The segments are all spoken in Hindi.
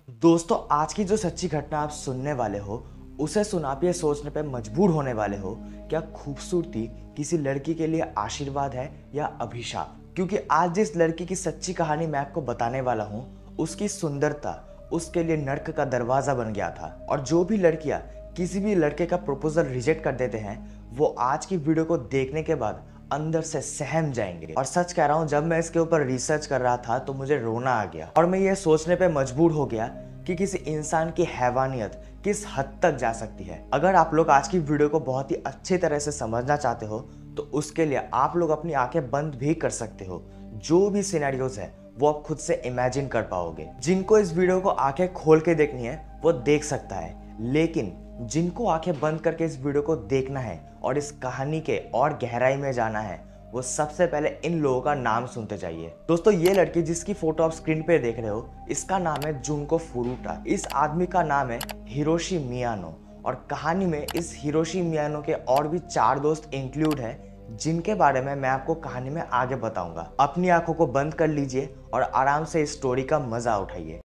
दोस्तों, आज की जो सच्ची घटना आप सुनने वाले हो, उसे सुन आप ये सोचने पे मजबूर होने वाले हो, क्या खूबसूरती किसी लड़की के लिए आशीर्वाद है या अभिशाप? क्योंकि आज जिस लड़की की सच्ची कहानी मैं आपको बताने वाला हूँ, उसकी सुंदरता उसके लिए नर्क का दरवाजा बन गया था। और जो भी लड़कियां किसी भी लड़के का प्रपोजल रिजेक्ट कर देते हैं, वो आज की वीडियो को देखने के बाद अंदर से सहम जाएंगे। और सच कह रहा हूँ, जब मैं इसके ऊपर रिसर्च कर रहा था तो मुझे रोना आ गया और मैं ये सोचने पे मजबूर हो गया कि किसी इंसान की हैवानियत किस हद तक जा सकती है। अगर आप लोग आज की वीडियो को बहुत ही अच्छी तरह से समझना चाहते हो तो उसके लिए आप लोग अपनी आंखें बंद भी कर सकते हो। जो भी सिनेरियोज है वो आप खुद से इमेजिन कर पाओगे। जिनको इस वीडियो को आंखें खोल के देखनी है वो देख सकता है, लेकिन जिनको आंखें बंद करके इस वीडियो को देखना है और इस कहानी के और गहराई में जाना है, वो सबसे पहले इन लोगों का नाम सुनते जाइए। दोस्तों, ये लड़की जिसकी फोटो आप स्क्रीन पे देख रहे हो, इसका नाम है जुनको फुरुटा। इस आदमी का नाम है हिरोशी मियानो। और कहानी में इस हिरोशी मियानो के और भी 4 दोस्त इंक्लूड है, जिनके बारे में मैं आपको कहानी में आगे बताऊंगा। अपनी आंखों को बंद कर लीजिए और आराम से इस स्टोरी का मजा उठाइए।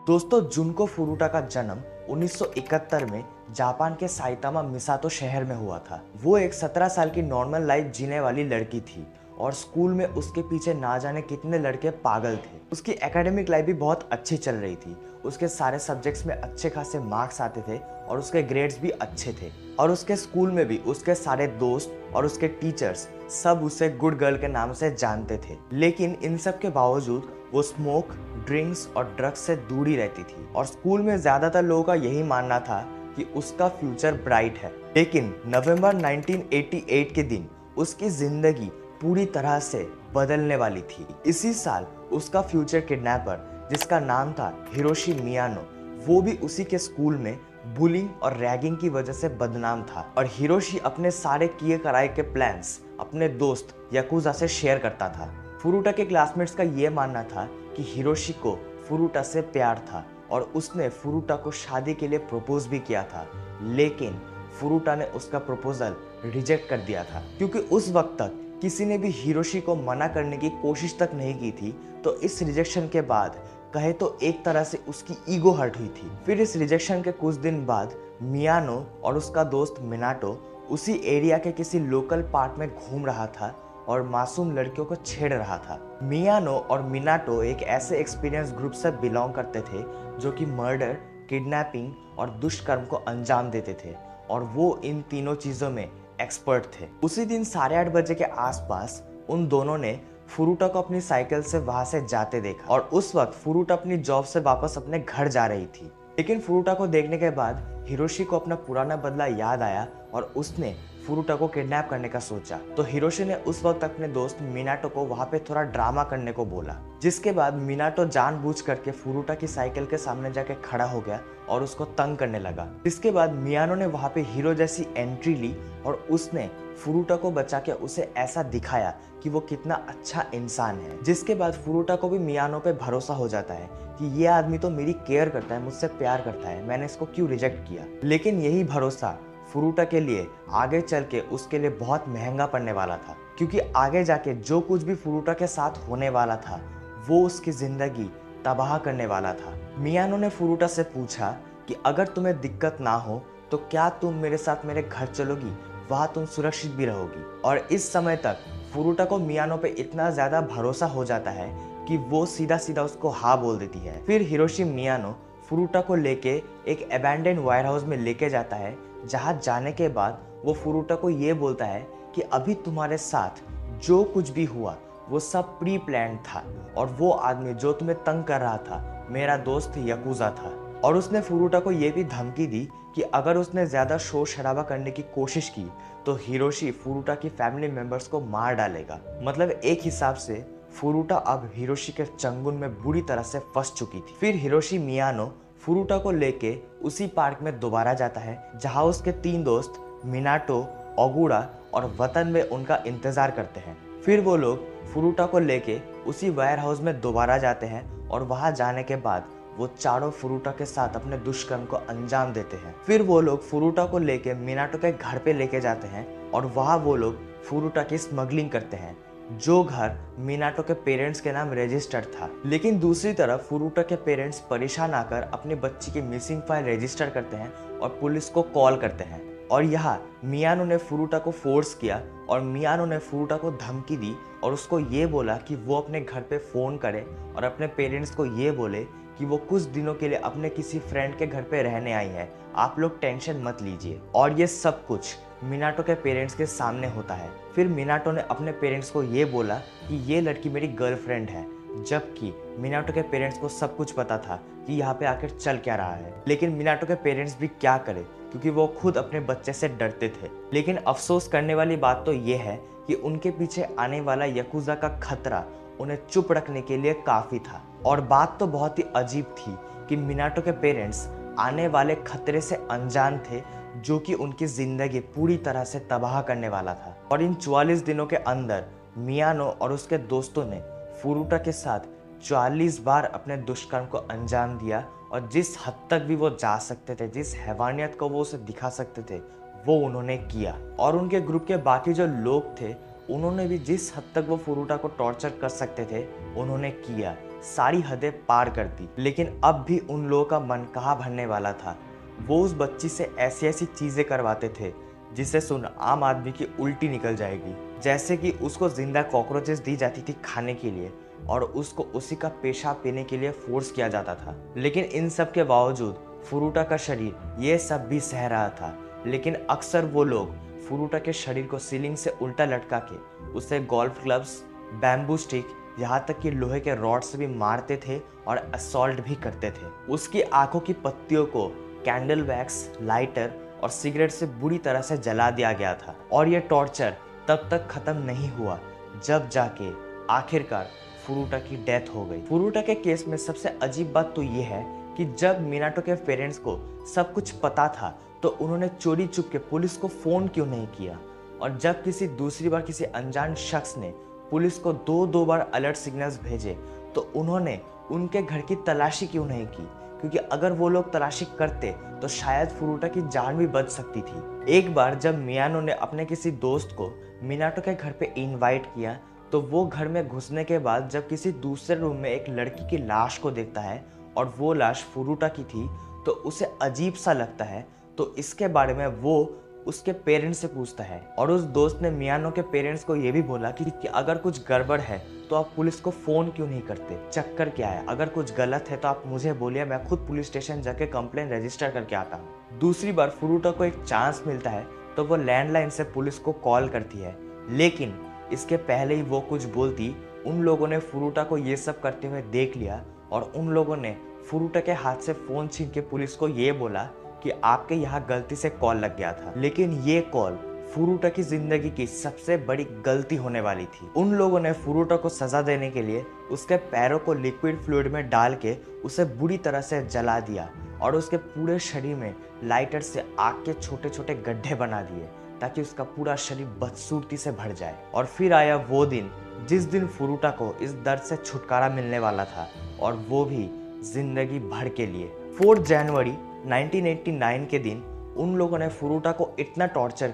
दोस्तों, जुनको फुरुटा का जन्म 1971 में जापान के साइतामा मिसातो शहर में हुआ था। वो एक 17 साल की नॉर्मल लाइफ जीने वाली लड़की थी और स्कूल में उसके पीछे ना जाने कितने लड़के पागल थे। उसकी एकेडमिक लाइफ भी बहुत अच्छी चल रही थी। उसके सारे सब्जेक्ट्स में अच्छे खासे मार्क्स आते थे और उसके ग्रेड्स भी अच्छे थे। और उसके स्कूल में भी उसके सारे दोस्त और उसके टीचर्स सब उसे गुड गर्ल के नाम से जानते थे। लेकिन इन सब के बावजूद वो स्मोक, ड्रिंक्स और ड्रग्स से दूर ही रहती थी। और स्कूल में ज्यादातर लोगों का यही मानना था कि उसका फ्यूचर ब्राइट है। लेकिन नवंबर 1988 के दिन उसकी जिंदगी पूरी तरह से बदलने वाली थी। इसी साल उसका फ्यूचर किडनैपर, जिसका नाम था हिरोशी मियानो, वो भी उसी के स्कूल में बुलिंग और रैगिंग की वजह से बदनाम था। और हिरोशी अपने सारे किए कराए के प्लान्स अपने दोस्त याकुजा से शेयर करता था। फुरुटा के क्लासमेट्स का ये मानना था कि हिरोशी को फुरुटा से प्यार था और उसने फुरुटा को शादी के लिए प्रपोज भी किया था। लेकिन फुरुटा ने उसका प्रपोजल रिजेक्ट कर दिया था, क्योंकि उस वक्त तक किसी ने भी हिरोशी को मना करने की कोशिश तक नहीं की थी। तो इस रिजेक्शन के बाद कहे तो एक तरह से उसकी ईगो हर्ट हुई थी। फिर इस रिजेक्शन के कुछ दिन बाद मियानो और उसका दोस्त मिनाटो उसी एरिया के किसी लोकल पार्क में घूम रहा था और मासूम लड़कियों को छेड़ रहा था। मियानो और मिनाटो एक ऐसे एक्सपीरियंस ग्रुप से बिलोंग करते थे जो कि मर्डर, किडनैपिंग और दुष्कर्म को अंजाम देते थे, और वो इन तीनों चीजों में एक्सपर्ट थे। उसी दिन 8:30 बजे के आसपास उन दोनों ने फुरुटा को अपनी साइकिल से वहां से जाते देखा। और उस वक्त फुरुटा अपनी जॉब से वापस अपने घर जा रही थी। लेकिन फुरुटा को देखने के बाद हिरोशी को अपना पुराना बदला याद आया और उसने फुरुटा को किडनैप करने का सोचा। तो हिरोशी ने उस वक्त अपने दोस्त मिनाटो को वहां पे थोड़ा ड्रामा करने को बोला, जिसके बाद मिनाटो जानबूझ करके फुरुटा की साइकिल के सामने जाके खड़ा हो गया और उसको तंग करने लगा। इसके बाद मियानो ने वहां पे हीरो जैसी एंट्री ली और उसने फुरुटा को बचा के उसे ऐसा दिखाया कि वो कितना अच्छा इंसान है। जिसके बाद फुरुटा को भी मियानो पे भरोसा हो जाता है कि ये आदमी तो मेरी केयर करता है, मुझसे प्यार करता है, मैंने इसको क्यों रिजेक्ट किया। लेकिन यही भरोसा फुरुटा के लिए आगे चल के उसके लिए बहुत महंगा पड़ने वाला था, क्योंकि आगे जाके जो कुछ भी फुरुटा के साथ होने वाला था वो उसकी जिंदगी तबाह करने वाला था। मियानो ने फुरुटा से पूछा कि अगर तुम्हें दिक्कत ना हो तो क्या तुम मेरे साथ मेरे घर चलोगी, वहां तुम सुरक्षित भी रहोगी। और इस समय तक फुरुटा को मियानो पे इतना ज्यादा भरोसा हो जाता है कि वो सीधा सीधा उसको हाँ बोल देती है। फिर हिरोशी मियानो फुरुटा को लेके एक अबैंडन वेयर हाउस में लेके जाता है, जहां जाने के बाद वो फुरुटा को ये बोलता है कि अभी तुम्हारे साथ जो कुछ भी हुआ वो सब प्री प्लान था, और वो आदमी जो तुम्हें तंग कर रहा था मेरा दोस्त याकुजा था। और उसने फुरुटा को ये भी धमकी दी कि अगर उसने ज्यादा शोर शराबा करने की कोशिश की तो हिरोशी फुरुटा की फैमिली मेंबर्स को मार डालेगा। मतलब एक हिसाब से फुरुटा अब हिरोशी के चंगुल में बुरी तरह से फंस चुकी थी। फिर हिरोशी मियानो फुरुटा को लेके उसी पार्क में दोबारा जाता है, जहां उसके 3 दोस्त मिनाटो, ओगुड़ा और वतन में उनका इंतजार करते हैं। फिर वो लोग फुरुटा को लेके उसी वेयर हाउस में दोबारा जाते हैं और वहां जाने के बाद वो चारों फुरुटा के साथ अपने दुष्कर्म को अंजाम देते हैं। फिर वो लोग फुरुटा को लेके मिनाटो के घर पे लेके जाते हैं और वहां वो लोग फुरुटा की स्मगलिंग करते हैं। जो घर मिनाटो के पेरेंट्स के नाम रजिस्टर्ड था। लेकिन दूसरी तरफ फुरुटा के पेरेंट्स परेशान आकर अपनी बच्ची की मिसिंग फाइल रजिस्टर करते हैं और पुलिस को कॉल करते हैं। और यहाँ मियानो ने फुरुटा को फोर्स किया और मियानो ने फुरुटा को धमकी दी और उसको ये बोला कि वो अपने घर पे फ़ोन करे और अपने पेरेंट्स को ये बोले कि वो कुछ दिनों के लिए अपने किसी फ्रेंड के घर पे रहने आई है, आप लोग टेंशन मत लीजिए। और ये सब कुछ मिनाटो के पेरेंट्स के सामने होता है। फिर मिनाटो ने अपने पेरेंट्स को ये बोला कि ये लड़की मेरी गर्लफ्रेंड है, जबकि मिनाटो के पेरेंट्स को सब कुछ पता था कि यहाँ पे आकर चल क्या रहा है। लेकिन मिनाटो के पेरेंट्स भी क्या करें, क्योंकि वो खुद अपने बच्चे से डरते थे। लेकिन अफसोस करने वाली बात तो ये है कि उनके पीछे आने वाला यकूजा का खतरा उन्हें चुप रखने के लिए काफ़ी था। और बात तो बहुत ही अजीब थी कि मिनाटो के पेरेंट्स आने वाले खतरे से अनजान थे, जो कि उनकी ज़िंदगी पूरी तरह से तबाह करने वाला था। और इन 44 दिनों के अंदर मियानो और उसके दोस्तों ने फुरुटा के साथ 44 बार अपने दुष्कर्म को अंजाम दिया। और जिस हद तक भी वो जा सकते थे, जिस हैवानियत को वो उसे दिखा सकते थे, वो उन्होंने किया। और उनके ग्रुप के बाकी जो लोग थे, उन्होंने भी जिस हद तक वो फुरुटा को टॉर्चर कर सकते थे, उन्होंने किया, सारी हदें पार कर दी। लेकिन अब भी उन लोगों का मन कहाँ भरने वाला था। वो उस बच्ची से ऐसी ऐसी चीज़ें करवाते थे जिसे सुन आम आदमी की उल्टी निकल जाएगी। जैसे कि उसको जिंदा कॉकरोचेस दी जाती थी खाने के लिए और उसको उसी का पेशाब पीने के लिए फोर्स किया जाता था। लेकिन इन सब के बावजूद फुरुटा का शरीर ये सब भी सह रहा था। लेकिन अक्सर वो लोग फुरुटा के शरीर को सीलिंग से उल्टा लटका के उसे गोल्फ क्लब्स, बैम्बू स्टिक, यहाँ तक कि लोहे के रॉड से भी मारते थे और असॉल्ट भी करते थे। उसकी आंखों की पत्तियों को कैंडल वैक्स, लाइटर और सिगरेट से बुरी तरह से जला दिया गया था। और ये टॉर्चर तब तक खत्म नहीं हुआ जब जाके आखिरकार फुरुटा की डेथ हो गई। फुरुटा के केस में सबसे अजीब बात तो ये है कि जब मिनाटो के पेरेंट्स को सब कुछ पता था, तो उन्होंने चोरी चुप के पुलिस को फ़ोन क्यों नहीं किया। और जब किसी दूसरी बार किसी अनजान शख्स ने पुलिस को दो बार अलर्ट सिग्नल्स भेजे, तो उन्होंने उनके घर की तलाशी क्यों नहीं की, क्योंकि अगर वो लोग तलाशी करते तो शायद फुरुटा की जान भी बच सकती थी। एक बार जब मियानो ने अपने किसी दोस्त को मिनाटो के घर पे इनवाइट किया, तो वो घर में घुसने के बाद जब किसी दूसरे रूम में एक लड़की की लाश को देखता है और वो लाश फुरुटा की थी, तो उसे अजीब सा लगता है। तो इसके बारे में वो उसके पेरेंट्स से पूछता है और उस दोस्त ने मियानो के पेरेंट्स को ये भी बोला कि अगर कुछ गड़बड़ है तो आप पुलिस को फ़ोन क्यों नहीं करते, चक्कर क्या है, अगर कुछ गलत है तो आप मुझे बोलिए, मैं खुद पुलिस स्टेशन जाके कंप्लेन रजिस्टर करके आता हूँ। दूसरी बार फुरुटा को एक चांस मिलता है तो वो लैंडलाइन से पुलिस को कॉल करती है। लेकिन इसके पहले ही वो कुछ बोलती, उन लोगों ने फुरुटा को ये सब करते हुए देख लिया और उन लोगों ने फुरुटा के हाथ से फ़ोन छीन के पुलिस को ये बोला कि आपके यहाँ गलती से कॉल लग गया था। लेकिन ये कॉल फुरुटा की जिंदगी की सबसे बड़ी गलती होने वाली थी। उन लोगों ने फुरुटा को सजा देने के लिए उसके पैरों को लिक्विड फ्लूइड में डाल के उसे बुरी तरह से जला दिया और उसके पूरे शरीर में लाइटर से आग के छोटे छोटे गड्ढे बना दिए ताकि उसका पूरा शरीर बदसूरती से भर जाए। और फिर आया वो दिन जिस दिन फुरुटा को इस दर्द से छुटकारा मिलने वाला था, और वो भी जिंदगी भर के लिए। 4 जनवरी 1989 के दिन उन लोगों ने फुरुटा को इतना टॉर्चर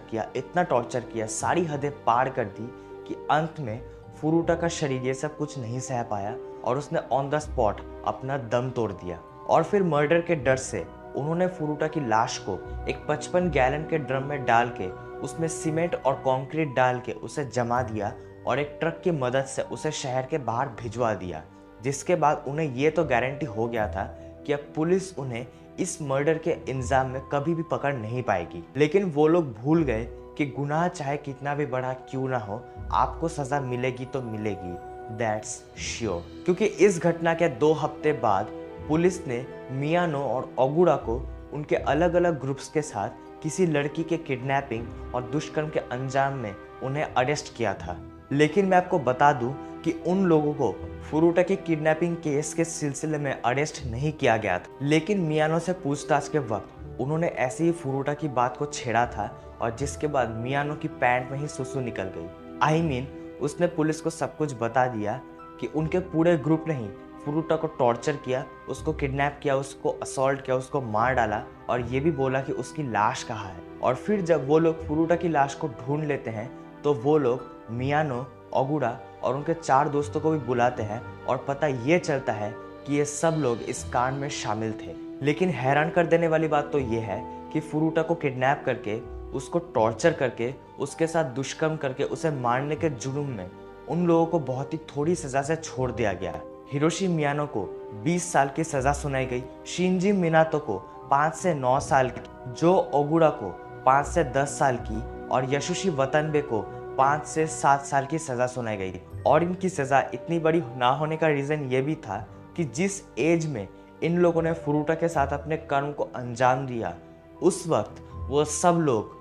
किया, सारी हदें पार कर दी कि अंत में फुरुटा का शरीर ये सब कुछ नहीं सह पाया और उसने ऑन द स्पॉट अपना दम तोड़ दिया। और फिर मर्डर के डर से उन्होंने फुरुटा की लाश को एक 55 गैलन के ड्रम में डाल के उसमें सीमेंट और कंक्रीट डाल के उसे जमा दिया और एक ट्रक की मदद से उसे शहर के बाहर भिजवा दिया, जिसके बाद उन्हें ये तो गारंटी हो गया था कि अब पुलिस उन्हें इस मर्डर के इल्जाम में कभी भी पकड़ नहीं पाएगी। लेकिन वो लोग भूल गए कि गुनाह चाहे कितना भी बड़ा क्यों ना हो, आपको सजा मिलेगी तो मिलेगी, दैट्स श्योर। क्योंकि इस घटना के 2 हफ्ते बाद पुलिस ने मियानो और ओगुरा को उनके अलग अलग ग्रुप्स के साथ किसी लड़की के किडनैपिंग और दुष्कर्म के अंजाम में उन्हें अरेस्ट किया था। लेकिन मैं आपको बता दूं कि उन लोगों को फुरुटा की किडनैपिंग केस के सिलसिले में अरेस्ट नहीं किया गया था। लेकिन मियानो से पूछताछ के वक्त उन्होंने ऐसे ही फुरुटा की बात को छेड़ा था और जिसके बाद मियानो की पैंट में ही सुसु निकल गई। उसने पुलिस को सब कुछ बता दिया कि उनके पूरे ग्रुप ने ही फुरुटा को टॉर्चर किया, उसको किडनैप किया, उसको असॉल्ट किया, उसको मार डाला और ये भी बोला कि उसकी लाश कहाँ है। और फिर जब वो लोग फुरुटा की लाश को ढूंढ लेते हैं तो वो लोग मियानो ओगुरा और उनके 4 दोस्तों को भी बुलाते हैं और पता ये चलता है कि ये सब लोग इस कांड में शामिल थे। लेकिन हैरान कर देने वाली बात तो ये है कि फुरुटा को किडनैप करके, उसको टॉर्चर करके, उसके साथ दुष्कर्म करके उसे मारने के जुर्म में उन लोगों को बहुत ही थोड़ी सजा से छोड़ दिया गया। हिरोशी मियानो को 20 साल की सजा सुनाई गई, शिंजी मिनातो को 5 से 9 साल की, जो ओगुरा को 5 से 10 साल की और यशुशी वतनबे को 5 से 7 साल की सजा सुनाई गई। और इनकी सजा इतनी बड़ी ना होने का रीज़न ये भी था कि जिस एज में इन लोगों ने फुरुटा के साथ अपने कर्म को अंजाम दिया, उस वक्त वो सब लोग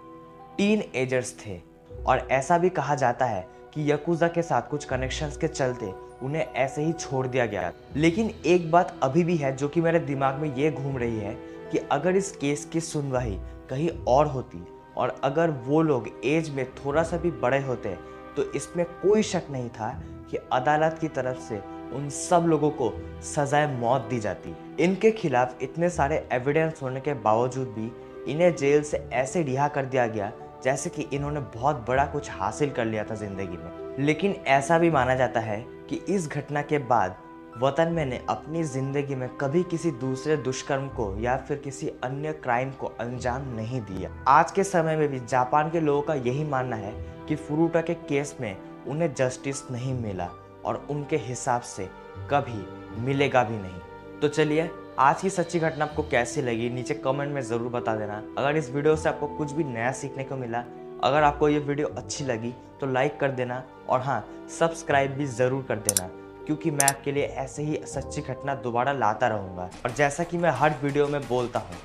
टीन एजर्स थे। और ऐसा भी कहा जाता है कि यकूजा के साथ कुछ कनेक्शंस के चलते उन्हें ऐसे ही छोड़ दिया गया। लेकिन एक बात अभी भी है जो कि मेरे दिमाग में ये घूम रही है कि अगर इस केस की सुनवाई कहीं और होती और अगर वो लोग एज में थोड़ा सा भी बड़े होते तो इसमें कोई शक नहीं था कि अदालत की तरफ से उन सब लोगों को सजाए मौत दी जाती। इनके खिलाफ इतने सारे एविडेंस होने के बावजूद भी इन्हें जेल से ऐसे रिहा कर दिया गया जैसे कि इन्होंने बहुत बड़ा कुछ हासिल कर लिया था जिंदगी में। लेकिन ऐसा भी माना जाता है कि इस घटना के बाद वतनबे ने अपनी जिंदगी में कभी किसी दूसरे दुष्कर्म को या फिर किसी अन्य क्राइम को अंजाम नहीं दिया। आज के समय में भी जापान के लोगों का यही मानना है कि फुरुटा के केस में उन्हें जस्टिस नहीं मिला और उनके हिसाब से कभी मिलेगा भी नहीं। तो चलिए, आज की सच्ची घटना आपको कैसी लगी नीचे कमेंट में ज़रूर बता देना। अगर इस वीडियो से आपको कुछ भी नया सीखने को मिला, अगर आपको ये वीडियो अच्छी लगी तो लाइक कर देना और हाँ, सब्सक्राइब भी ज़रूर कर देना, क्योंकि मैं आपके लिए ऐसे ही सच्ची घटना दोबारा लाता रहूँगा। और जैसा कि मैं हर वीडियो में बोलता हूँ,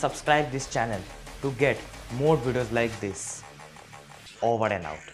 subscribe this channel to get more videos like this. Over and out.